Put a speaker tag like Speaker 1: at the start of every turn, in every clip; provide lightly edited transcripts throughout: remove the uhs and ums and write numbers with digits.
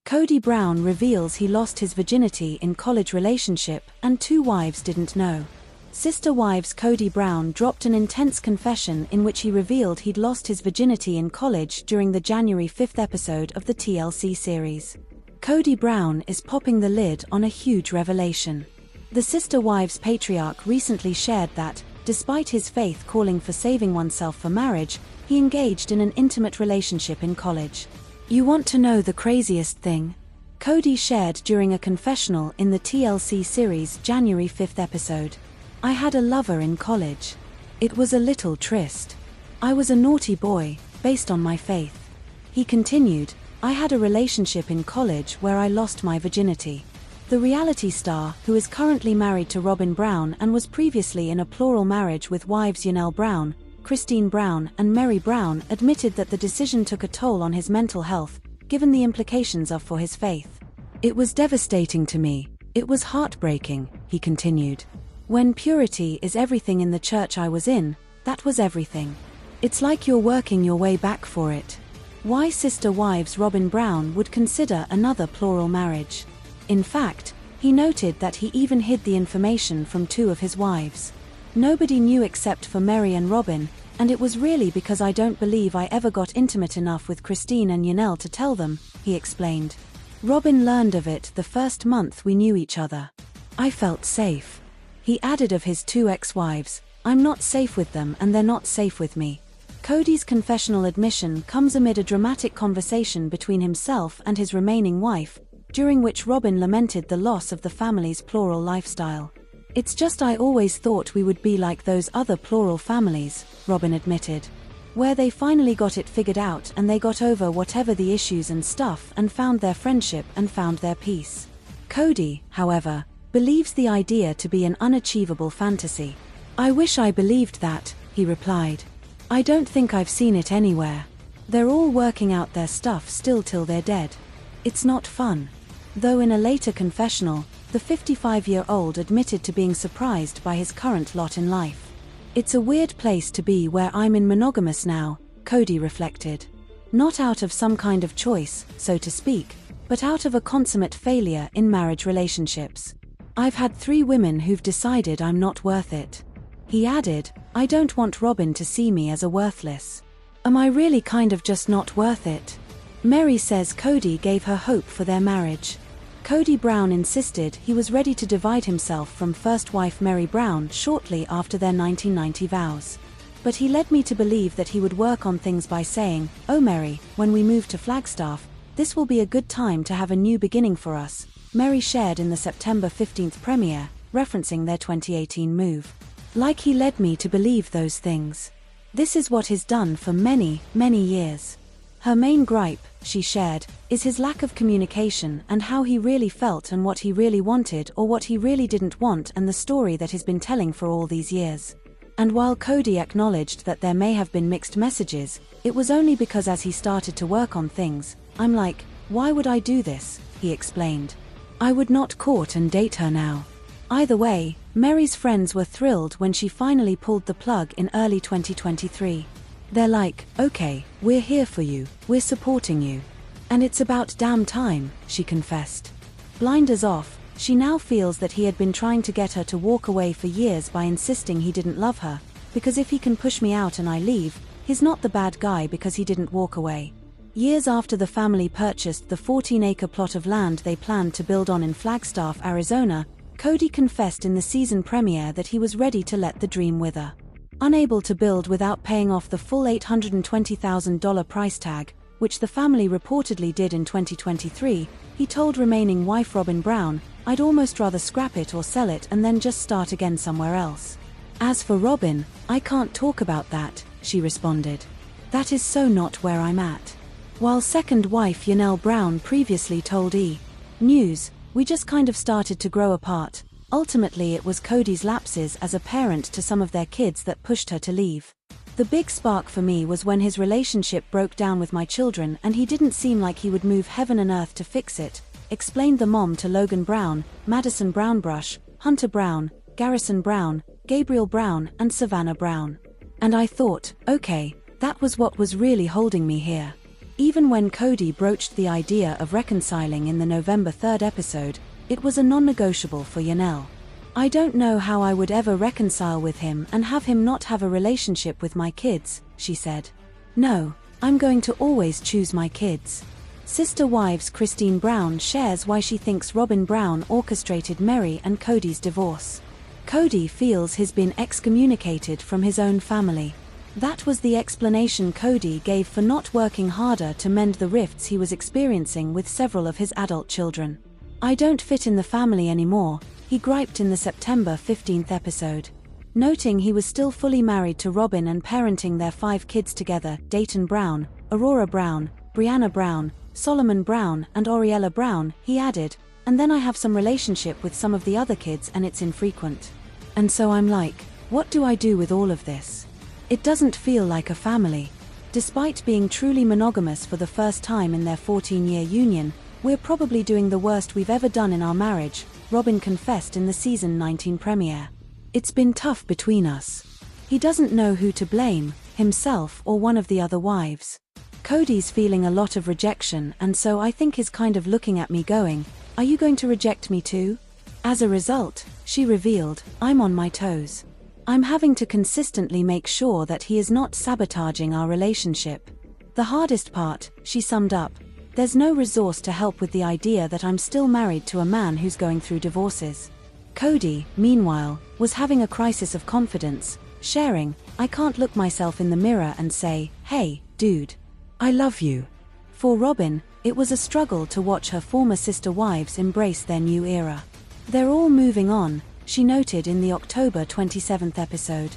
Speaker 1: Kody Brown reveals he lost his virginity in college relationship and 2 wives didn't know. Sister Wives Kody Brown dropped an intense confession in which he revealed he'd lost his virginity in college during the January 5th episode of the TLC series. Kody Brown is popping the lid on a huge revelation. The Sister Wives patriarch recently shared that, despite his faith calling for saving oneself for marriage, he engaged in an intimate relationship in college. You want to know the craziest thing? Kody shared during a confessional in the TLC series' January 5th episode. I had a lover in college. It was a little tryst. I was a naughty boy, based on my faith. He continued, I had a relationship in college where I lost my virginity. The reality star, who is currently married to Robin Brown and was previously in a plural marriage with wives Yanelle Brown, Christine Brown and Mary Brown, admitted that the decision took a toll on his mental health, given the implications for his faith. It was devastating to me. It was heartbreaking, he continued. When purity is everything in the church I was in, that was everything. It's like you're working your way back for it. Why Sister Wives Robin Brown would consider another plural marriage. In fact, he noted that he even hid the information from 2 of his wives. Nobody knew except for Mary and Robin, and it was really because I don't believe I ever got intimate enough with Christine and Yanelle to tell them, he explained. Robin learned of it the first month we knew each other. I felt safe. He added of his 2 ex-wives, I'm not safe with them and they're not safe with me. Kody's confessional admission comes amid a dramatic conversation between himself and his remaining wife, during which Robin lamented the loss of the family's plural lifestyle. It's just I always thought we would be like those other plural families, Robin admitted. Where they finally got it figured out and they got over whatever the issues and stuff and found their friendship and found their peace. Kody, however, believes the idea to be an unachievable fantasy. I wish I believed that, he replied. I don't think I've seen it anywhere. They're all working out their stuff still till they're dead. It's not fun. Though in a later confessional, the 55-year-old admitted to being surprised by his current lot in life. It's a weird place to be where I'm in monogamous now, Kody reflected. Not out of some kind of choice, so to speak, but out of a consummate failure in marriage relationships. I've had 3 women who've decided I'm not worth it. He added, I don't want Robin to see me as a worthless. Am I really kind of just not worth it? Mary says Kody gave her hope for their marriage. Kody Brown insisted he was ready to divide himself from first wife Mary Brown shortly after their 1990 vows. But he led me to believe that he would work on things by saying, Oh Mary, when we move to Flagstaff, this will be a good time to have a new beginning for us, Mary shared in the September 15th premiere, referencing their 2018 move. Like he led me to believe those things. This is what he's done for many, many years. Her main gripe, she shared, is his lack of communication and how he really felt and what he really wanted or what he really didn't want and the story that he's been telling for all these years. And while Kody acknowledged that there may have been mixed messages, it was only because as he started to work on things, I'm like, why would I do this, he explained. I would not court and date her now. Either way, Mary's friends were thrilled when she finally pulled the plug in early 2023. They're like, okay, we're here for you, we're supporting you. And it's about damn time, she confessed. Blinders off, she now feels that he had been trying to get her to walk away for years by insisting he didn't love her, because if he can push me out and I leave, he's not the bad guy because he didn't walk away. Years after the family purchased the 14-acre plot of land they planned to build on in Flagstaff, Arizona, Kody confessed in the season premiere that he was ready to let the dream wither. Unable to build without paying off the full $820,000 price tag, which the family reportedly did in 2023, he told remaining wife Robin Brown, I'd almost rather scrap it or sell it and then just start again somewhere else. As for Robin, I can't talk about that, she responded. That is so not where I'm at. While second wife Yanelle Brown previously told E! News, we just kind of started to grow apart. Ultimately it was Kody's lapses as a parent to some of their kids that pushed her to leave. The big spark for me was when his relationship broke down with my children and he didn't seem like he would move heaven and earth to fix it, explained the mom to Logan Brown, Madison Brownbrush, Hunter Brown, Garrison Brown, Gabriel Brown and Savannah Brown. And I thought, okay, that was what was really holding me here. Even when Kody broached the idea of reconciling in the November 3rd episode, it was a non-negotiable for Yanel. "I don't know how I would ever reconcile with him and have him not have a relationship with my kids," she said. "No, I'm going to always choose my kids." Sister Wives Christine Brown shares why she thinks Robin Brown orchestrated Meri and Kody's divorce. Kody feels he's been excommunicated from his own family. That was the explanation Kody gave for not working harder to mend the rifts he was experiencing with several of his adult children. "I don't fit in the family anymore," he griped in the September 15th episode. Noting he was still fully married to Robin and parenting their 5 kids together: Dayton Brown, Aurora Brown, Brianna Brown, Solomon Brown, and Oriella Brown, he added, "And then I have some relationship with some of the other kids and it's infrequent. And so I'm like, what do I do with all of this? It doesn't feel like a family." Despite being truly monogamous for the first time in their 14-year union, "We're probably doing the worst we've ever done in our marriage," Robin confessed in the season 19 premiere. "It's been tough between us." He doesn't know who to blame, himself or one of the other wives. "Kody's feeling a lot of rejection, and so I think is kind of looking at me going, 'Are you going to reject me too?' As a result," she revealed, "I'm on my toes. I'm having to consistently make sure that he is not sabotaging our relationship. The hardest part," she summed up, "there's no resource to help with the idea that I'm still married to a man who's going through divorces." Kody, meanwhile, was having a crisis of confidence, sharing, "I can't look myself in the mirror and say, 'Hey, dude, I love you.'" For Robin, it was a struggle to watch her former sister wives embrace their new era. "They're all moving on," she noted in the October 27th episode.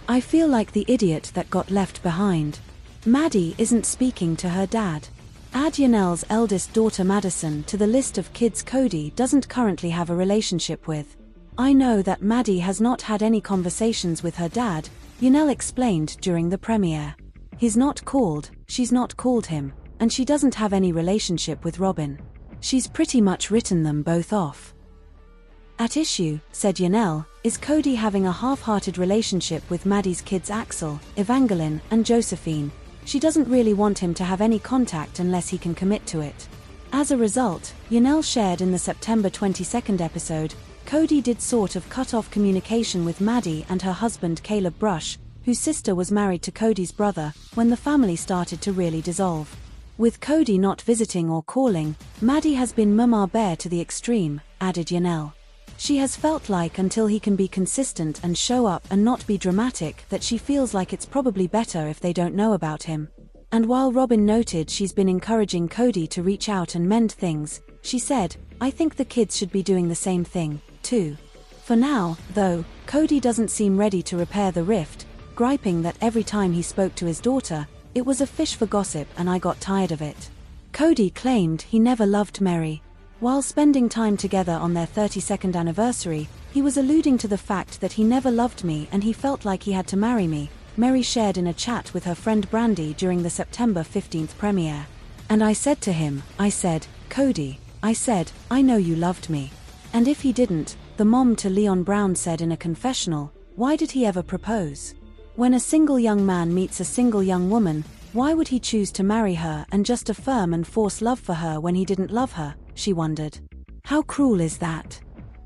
Speaker 1: "I feel like the idiot that got left behind. Maddie isn't speaking to her dad." Add Yanel's eldest daughter Madison to the list of kids Kody doesn't currently have a relationship with. "I know that Maddie has not had any conversations with her dad," Yanel explained during the premiere. "He's not called, she's not called him, and she doesn't have any relationship with Robin. She's pretty much written them both off." At issue, said Yanel, is Kody having a half-hearted relationship with Maddie's kids Axel, Evangeline, and Josephine. She doesn't really want him to have any contact unless he can commit to it. As a result, Yanel shared in the September 22nd episode, Kody did sort of cut off communication with Maddie and her husband Caleb Brush, whose sister was married to Kody's brother, when the family started to really dissolve. With Kody not visiting or calling, Maddie has been mama bear to the extreme, added Yanel. She has felt like until he can be consistent and show up and not be dramatic that she feels like it's probably better if they don't know about him. And while Robin noted she's been encouraging Kody to reach out and mend things, she said, "I think the kids should be doing the same thing, too." For now, though, Kody doesn't seem ready to repair the rift, griping that every time he spoke to his daughter, it was a fish for gossip and I got tired of it. Kody claimed he never loved Meri. While spending time together on their 32nd anniversary, he was alluding to the fact that he never loved me and he felt like he had to marry me, Meri shared in a chat with her friend Brandy during the September 15th premiere. "And I said to him, I said, 'Kody,' I said, 'I know you loved me.' And if he didn't," the mom to Leon Brown said in a confessional, "why did he ever propose? When a single young man meets a single young woman, why would he choose to marry her and just affirm and force love for her when he didn't love her?" she wondered. "How cruel is that?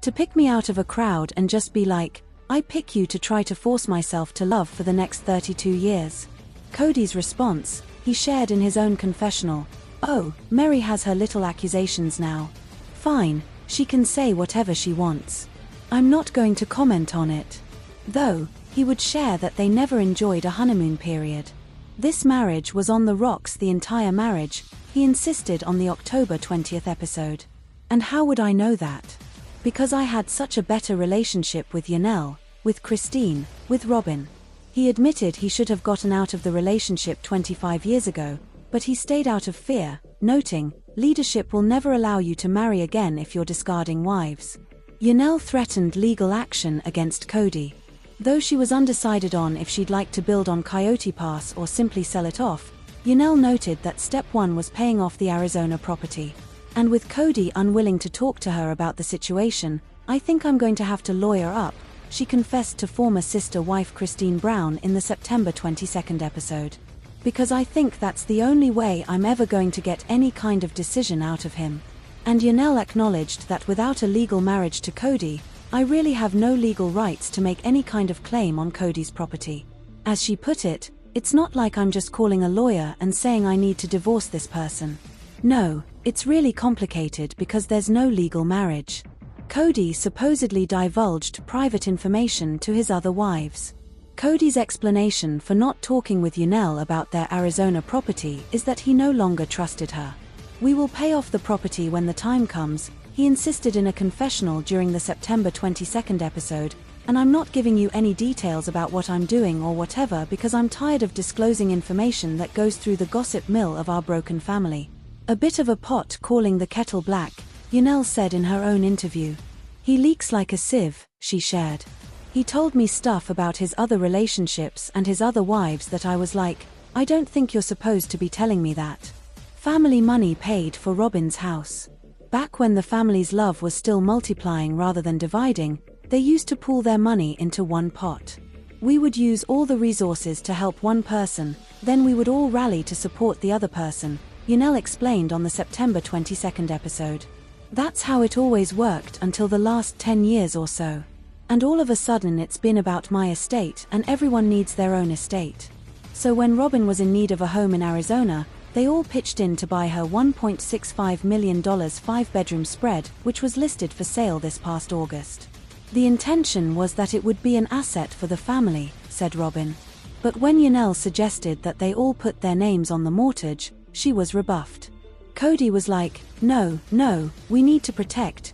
Speaker 1: To pick me out of a crowd and just be like, 'I pick you to try to force myself to love for the next 32 years. Kody's response, he shared in his own confessional, "Oh, Meri has her little accusations now. Fine, she can say whatever she wants. I'm not going to comment on it." Though, he would share that they never enjoyed a honeymoon period. This marriage was on the rocks the entire marriage, he insisted on the October 20th episode. "And how would I know that? Because I had such a better relationship with Yanel, with Christine, with Robin." He admitted he should have gotten out of the relationship 25 years ago, but he stayed out of fear, noting, "Leadership will never allow you to marry again if you're discarding wives." Yanel threatened legal action against Kody. Though she was undecided on if she'd like to build on Coyote Pass or simply sell it off, Yanel noted that step one was paying off the Arizona property. And with Kody unwilling to talk to her about the situation, "I think I'm going to have to lawyer up," she confessed to former sister wife Christine Brown in the September 22nd episode. Because I think that's the only way I'm ever going to get any kind of decision out of him. And Yanel acknowledged that without a legal marriage to Kody, I really have no legal rights to make any kind of claim on Kody's property. As she put it, it's not like I'm just calling a lawyer and saying I need to divorce this person. No, it's really complicated because there's no legal marriage. Kody supposedly divulged private information to his other wives. Kody's explanation for not talking with Yanel about their Arizona property is that he no longer trusted her. "We will pay off the property when the time comes," he insisted in a confessional during the September 22nd episode, "and I'm not giving you any details about what I'm doing or whatever because I'm tired of disclosing information that goes through the gossip mill of our broken family." A bit of a pot calling the kettle black, Yanel said in her own interview. "He leaks like a sieve," she shared. "He told me stuff about his other relationships and his other wives that I was like, I don't think you're supposed to be telling me that." Family money paid for Robyn's house. Back when the family's love was still multiplying rather than dividing, they used to pool their money into one pot. "We would use all the resources to help one person, then we would all rally to support the other person," Yanel explained on the September 22nd episode. "That's how it always worked until the last 10 years or so. And all of a sudden it's been about my estate and everyone needs their own estate. So when Robyn was in need of a home in Arizona, they all pitched in to buy her $1.65 million 5-bedroom spread, which was listed for sale this past August. The intention was that it would be an asset for the family," said Robyn. But when Yanel suggested that they all put their names on the mortgage, she was rebuffed. Kody was like, no, we need to protect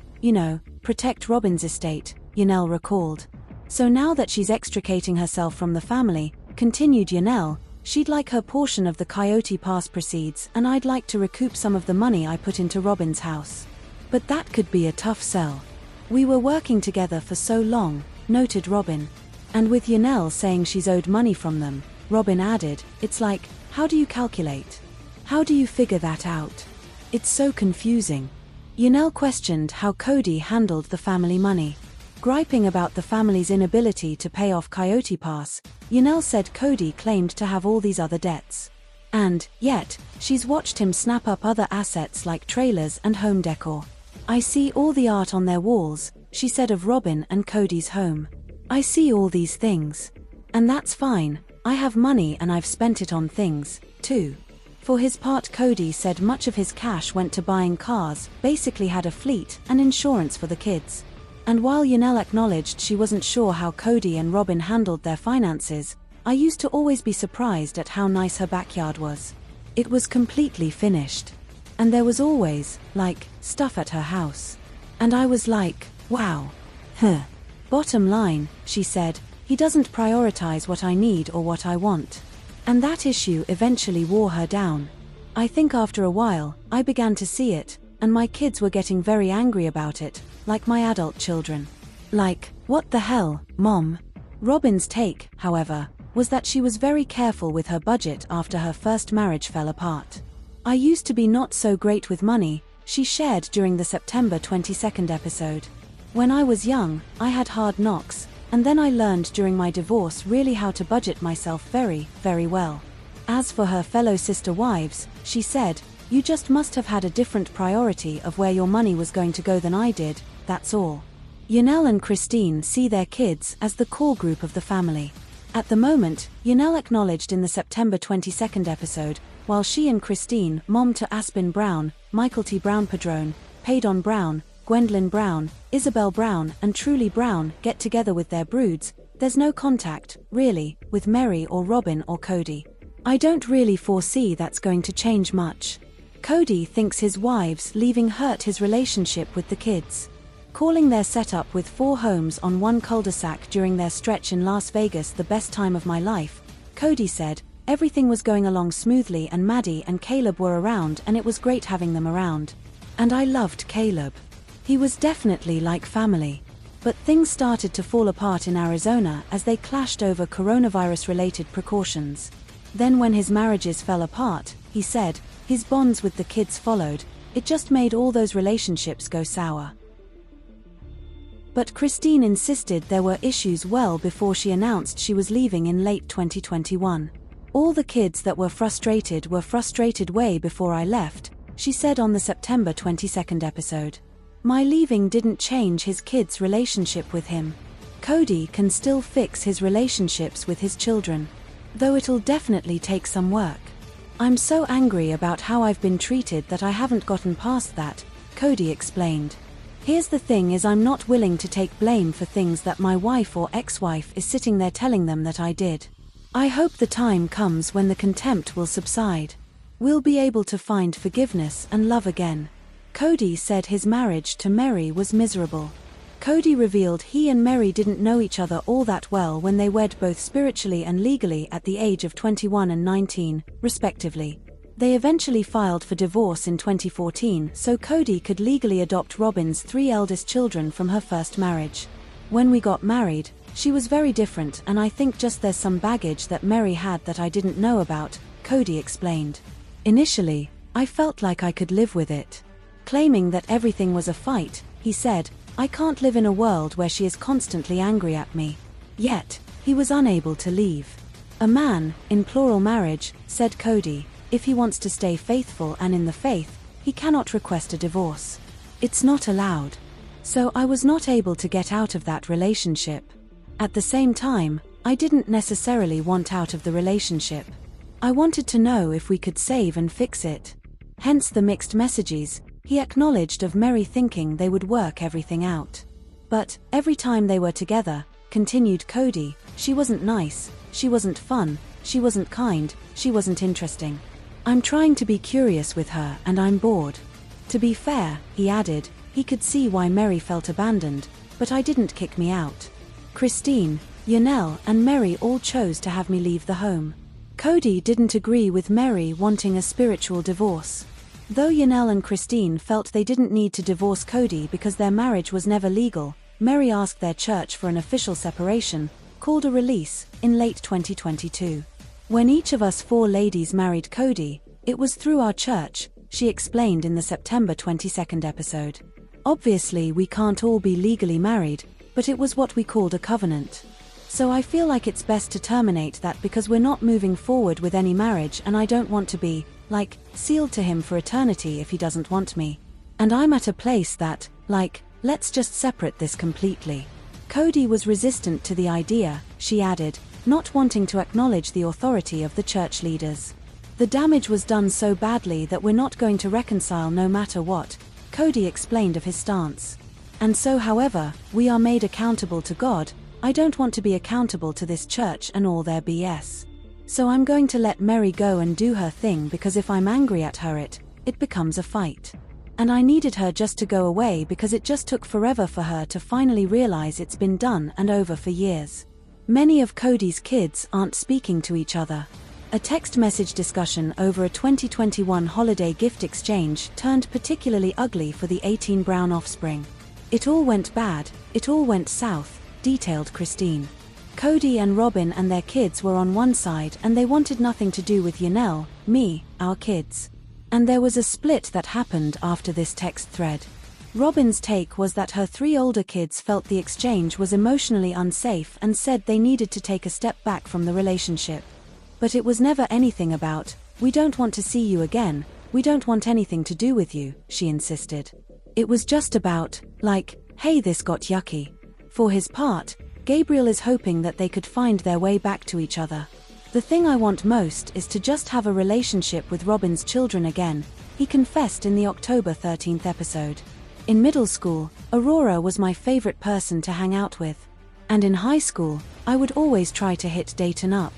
Speaker 1: Robyn's estate," Yanel recalled. "So now that she's extricating herself from the family," continued Yanel, "she'd like her portion of the Coyote Pass proceeds and I'd like to recoup some of the money I put into Robyn's house. But that could be a tough sell. We were working together for so long," noted Robyn. And with Yanel saying she's owed money from them, Robyn added, "It's like, how do you calculate? How do you figure that out? It's so confusing." Yanel questioned how Kody handled the family money. Griping about the family's inability to pay off Coyote Pass, Yanel said Kody claimed to have all these other debts. And, yet, she's watched him snap up other assets like trailers and home decor. "I see all the art on their walls," she said of Robyn and Kody's home. "I see all these things. And that's fine, I have money and I've spent it on things, too." For his part, Kody said much of his cash went to buying cars, basically had a fleet, and insurance for the kids. And while Yanel acknowledged she wasn't sure how Kody and Robyn handled their finances, "I used to always be surprised at how nice her backyard was. It was completely finished. And there was always, stuff at her house. And I was like, wow. Bottom line," she said, "he doesn't prioritize what I need or what I want." And that issue eventually wore her down. "I think after a while, I began to see it, and my kids were getting very angry about it, like my adult children. Like, what the hell, Mom?" Robyn's take, however, was that she was very careful with her budget after her first marriage fell apart. "I used to be not so great with money," she shared during the September 22nd episode. "When I was young, I had hard knocks, and then I learned during my divorce really how to budget myself very, very well." As for her fellow sister wives, she said, "You just must have had a different priority of where your money was going to go than I did, that's all." Yanel and Christine see their kids as the core group of the family. At the moment, Yanel acknowledged in the September 22nd episode, while she and Christine, mom to Aspen Brown, Michael T. Brown Padrone, Paydon Brown, Gwendolyn Brown, Isabel Brown, and Truly Brown get together with their broods, there's no contact, really, with Meri or Robyn or Kody. "I don't really foresee that's going to change much." Kody thinks his wives leaving hurt his relationship with the kids. Calling their setup with 4 homes on one cul-de-sac during their stretch in Las Vegas the best time of my life, Kody said, "Everything was going along smoothly and Maddie and Caleb were around and it was great having them around. And I loved Caleb. He was definitely like family. But things started to fall apart in Arizona as they clashed over coronavirus-related precautions. Then when his marriages fell apart," he said, "his bonds with the kids followed. It just made all those relationships go sour." But Christine insisted there were issues well before she announced she was leaving in late 2021. All the kids that were frustrated way before I left, she said on the September 22nd episode. My leaving didn't change his kids' relationship with him. Kody can still fix his relationships with his children. Though it'll definitely take some work. I'm so angry about how I've been treated that I haven't gotten past that, Kody explained. Here's the thing is I'm not willing to take blame for things that my wife or ex-wife is sitting there telling them that I did. I hope the time comes when the contempt will subside. We'll be able to find forgiveness and love again. Kody said his marriage to Meri was miserable. Kody revealed he and Meri didn't know each other all that well when they wed both spiritually and legally at the age of 21 and 19, respectively. They eventually filed for divorce in 2014 so Kody could legally adopt Robyn's 3 eldest children from her first marriage. When we got married, she was very different and I think just there's some baggage that Meri had that I didn't know about, Kody explained. Initially, I felt like I could live with it. Claiming that everything was a fight, he said, I can't live in a world where she is constantly angry at me. Yet, he was unable to leave. A man, in plural marriage, said Kody, if he wants to stay faithful and in the faith, he cannot request a divorce. It's not allowed. So I was not able to get out of that relationship. At the same time, I didn't necessarily want out of the relationship. I wanted to know if we could save and fix it. Hence the mixed messages. He acknowledged of Meri thinking they would work everything out. But, every time they were together, continued Kody, she wasn't nice, she wasn't fun, she wasn't kind, she wasn't interesting. I'm trying to be curious with her and I'm bored. To be fair, he added, he could see why Meri felt abandoned, but I didn't kick me out. Christine, Yanel and Meri all chose to have me leave the home. Kody didn't agree with Meri wanting a spiritual divorce. Though Yanel and Christine felt they didn't need to divorce Kody because their marriage was never legal, Meri asked their church for an official separation, called a release, in late 2022. When each of us 4 ladies married Kody, it was through our church, she explained in the September 22nd episode. Obviously we can't all be legally married, but it was what we called a covenant. So I feel like it's best to terminate that because we're not moving forward with any marriage and I don't want to be, sealed to him for eternity if he doesn't want me. And I'm at a place that, let's just separate this completely. Kody was resistant to the idea, she added, not wanting to acknowledge the authority of the church leaders. The damage was done so badly that we're not going to reconcile no matter what, Kody explained of his stance. And so however, we are made accountable to God, I don't want to be accountable to this church and all their BS. So I'm going to let Meri go and do her thing because if I'm angry at her it becomes a fight. And I needed her just to go away because it just took forever for her to finally realize it's been done and over for years. Many of Kody's kids aren't speaking to each other. A text message discussion over a 2021 holiday gift exchange turned particularly ugly for the 18 Brown offspring. It all went bad, it all went south, detailed Christine. Kody and Robyn and their kids were on one side and they wanted nothing to do with Yanel, me, our kids. And there was a split that happened after this text thread. Robyn's take was that her 3 older kids felt the exchange was emotionally unsafe and said they needed to take a step back from the relationship. But it was never anything about, we don't want to see you again, we don't want anything to do with you, she insisted. It was just about, hey, this got yucky. For his part, Gabriel is hoping that they could find their way back to each other. The thing I want most is to just have a relationship with Robyn's children again, he confessed in the October 13th episode. In middle school, Aurora was my favorite person to hang out with. And in high school, I would always try to hit Dayton up.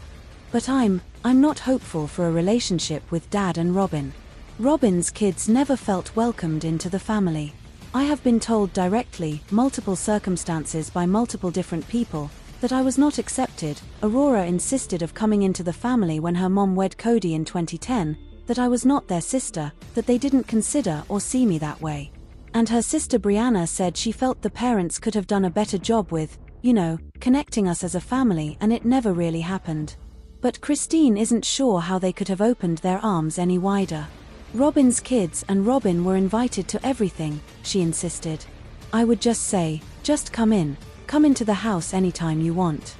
Speaker 1: But I'm not hopeful for a relationship with Dad and Robyn. Robyn's kids never felt welcomed into the family. I have been told directly, multiple circumstances by multiple different people, that I was not accepted. Aurora insisted of coming into the family when her mom wed Kody in 2010, that I was not their sister, that they didn't consider or see me that way. And her sister Brianna said she felt the parents could have done a better job with, connecting us as a family and it never really happened. But Christine isn't sure how they could have opened their arms any wider. Robyn's kids and Robyn were invited to everything, she insisted. I would just say, just come into the house anytime you want.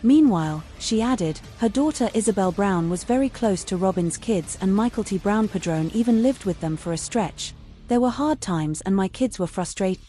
Speaker 1: Meanwhile, she added, her daughter Isabel Brown was very close to Robin's kids and Michael T. Brown Padron even lived with them for a stretch. There were hard times and my kids were frustrated.